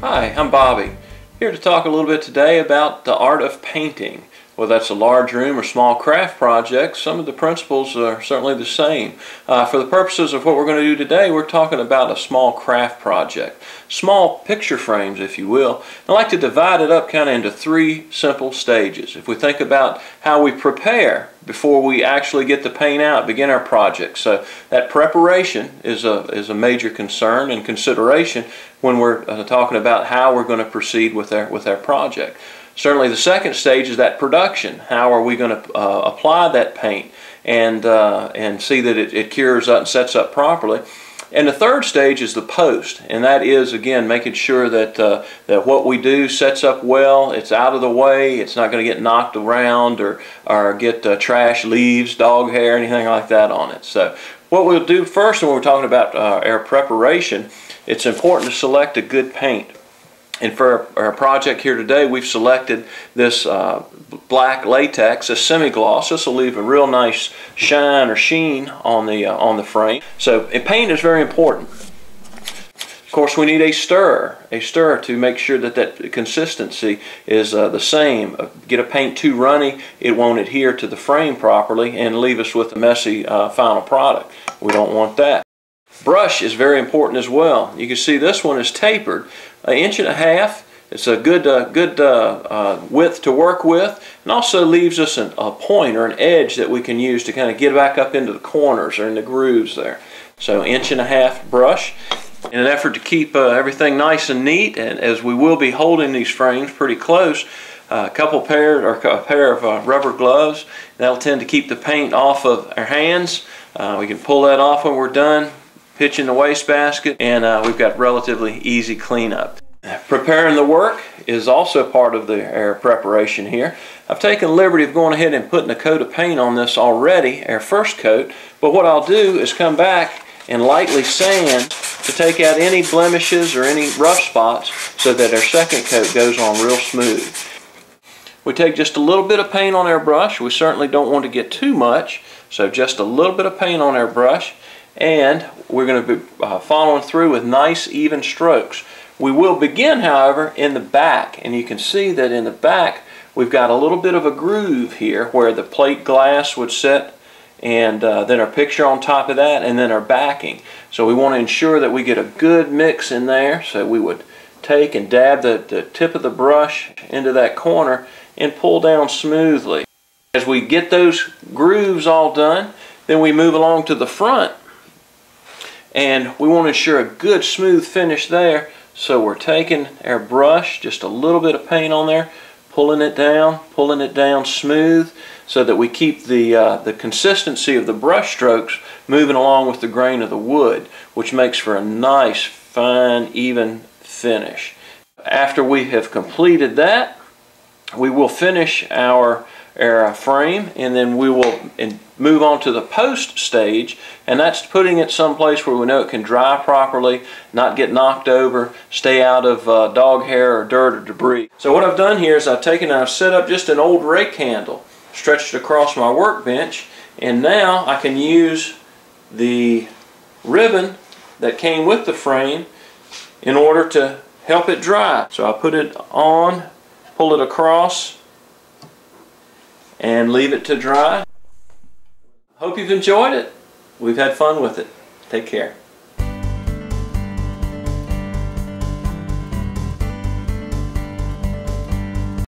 Hi, I'm Bobby, here to talk a little bit today about the art of painting. Whether that's a large room or small craft project, some of the principles are certainly the same. For the purposes of what we're going to do today, we're talking about a small craft project. Small picture frames, if you will. I like to divide it up kind of into three simple stages. If we think about how we prepare before we actually get the paint out, begin our project. So that preparation is a major concern and consideration when we're talking about how we're going to proceed with our project. Certainly the second stage is that production. How are we going to apply that paint and see that it cures up and sets up properly. And the third stage is the post, and that is again making sure that that what we do sets up well, it's out of the way, it's not going to get knocked around or get trash, leaves, dog hair, anything like that on it. So what we'll do first when we're talking about our preparation, it's important to select a good paint. And for our project here today, we've selected this black latex, a semi-gloss. This will leave a real nice shine or sheen on the frame. So paint is very important. Of course, we need a stirrer to make sure that consistency is the same. Get a paint too runny, it won't adhere to the frame properly and leave us with a messy final product. We don't want that. Brush is very important as well. You can see this one is tapered, 1.5 inches. It's a good width to work with, and also leaves us a point or an edge that we can use to kind of get back up into the corners or in the grooves there. So 1.5 inch brush. In an effort to keep everything nice and neat, and as we will be holding these frames pretty close, a pair of rubber gloves. That'll tend to keep the paint off of our hands. We can pull that off when we're done, pitch in the wastebasket, and we've got relatively easy cleanup. Preparing the work is also part of our preparation here. I've taken the liberty of going ahead and putting a coat of paint on this already, our first coat, but what I'll do is come back and lightly sand to take out any blemishes or any rough spots so that our second coat goes on real smooth. We take just a little bit of paint on our brush. We certainly don't want to get too much, so just a little bit of paint on our brush, and we're going to be following through with nice even strokes. We will begin, however, in the back, and you can see that in the back we've got a little bit of a groove here where the plate glass would sit, and then our picture on top of that, and then our backing. So we want to ensure that we get a good mix in there, so we would take and dab the tip of the brush into that corner and pull down smoothly. As we get those grooves all done, then we move along to the front, and we want to ensure a good smooth finish there. So we're taking our brush, just a little bit of paint on there, pulling it down smooth so that we keep the consistency of the brush strokes moving along with the grain of the wood, which makes for a nice, fine, even finish. After we have completed that, we will finish our frame, and then we will move on to the post stage, and that's putting it someplace where we know it can dry properly, not get knocked over, stay out of dog hair or dirt or debris. So what I've done here is I've set up just an old rake handle stretched across my workbench, and now I can use the ribbon that came with the frame in order to help it dry. So I put it on, pull it across, and leave it to dry. Hope you've enjoyed it. We've had fun with it. Take care.